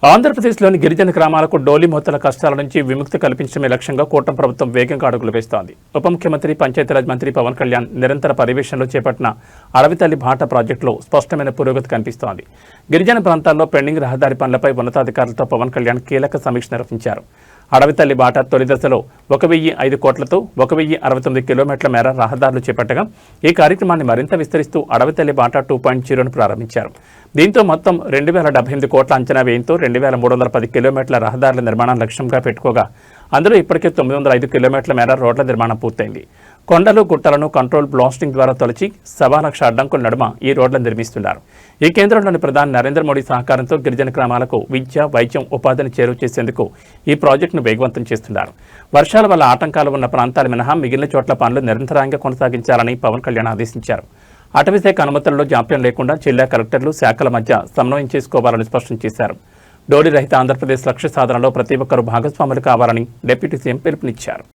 ఆంధ్రప్రదేశ్లోని గిరిజన గ్రామాలకు డోలి మోతల కష్టాల నుంచి విముక్తి కల్పించడమే లక్ష్యంగా కూటమి ప్రభుత్వం వేగంగా అడుగులు వేస్తోంది. ఉప ముఖ్యమంత్రి పంచాయతీరాజ్ మంత్రి పవన్ కళ్యాణ్ నిరంతర పర్యవేక్షణలో చేపట్టిన అడవితల్లి బాట ప్రాజెక్టులో స్పష్టమైన పురోగతి కనిపిస్తోంది. గిరిజన ప్రాంతాల్లో పెండింగ్ రహదారి పనులపై ఉన్నతాధికారులతో పవన్ కళ్యాణ్ కీలక సమీక్ష నిర్వహించారు. అడవితల్లి బాట తొలి దశలో 1,005 కోట్లతో 1,069 కిలోమీటర్ల మేర రహదారులు చేపట్టగా ఈ కార్యక్రమాన్ని మరింత విస్తరిస్తూ అడవితల్లి బాట 2.0ను ప్రారంభించారు. దీంతో మొత్తం 2,078 కోట్ల అంచనా వ్యయంతో 2,310 కిలోమీటర్ల రహదారుల నిర్మాణం లక్ష్యంగా పెట్టుకోగా అందులో ఇప్పటికే 905 కిలోమీటర్ల మేర రోడ్ల నిర్మాణం పూర్తయింది. కొండలు గుట్టలను కంట్రోల్ బ్లాస్టింగ్ ద్వారా తొలచి 1,00,000 అడ్డంకుల నడుమ ఈ రోడ్లను నిర్మిస్తున్నారు. ఈ కేంద్రంలోని ప్రధాని నరేంద్ర మోడీ సహకారంతో గిరిజన గ్రామాలకు విద్య, వైద్యం, ఉపాధిని చేరువ చేసేందుకు ఈ ప్రాజెక్టును వేగవంతం చేస్తున్నారు. వర్షాల వల్ల ఆటంకాలు ఉన్న ప్రాంతాలు మినహా మిగిలిన చోట్ల పనులు నిరంతరంగా కొనసాగించాలని పవన్ కళ్యాణ్ ఆదేశించారు. అటవీశాఖ అనుమతుల్లో జాప్యం లేకుండా జిల్లా కలెక్టర్లు, శాఖల మధ్య సమన్వయం చేసుకోవాలని స్పష్టం చేశారు. డోలి రహిత ఆంధ్రప్రదేశ్ లక్ష్య సాధనలో ప్రతి ఒక్కరూ భాగస్వాములు కావాలని డిప్యూటీ సీఎం పిలుపునిచ్చారు.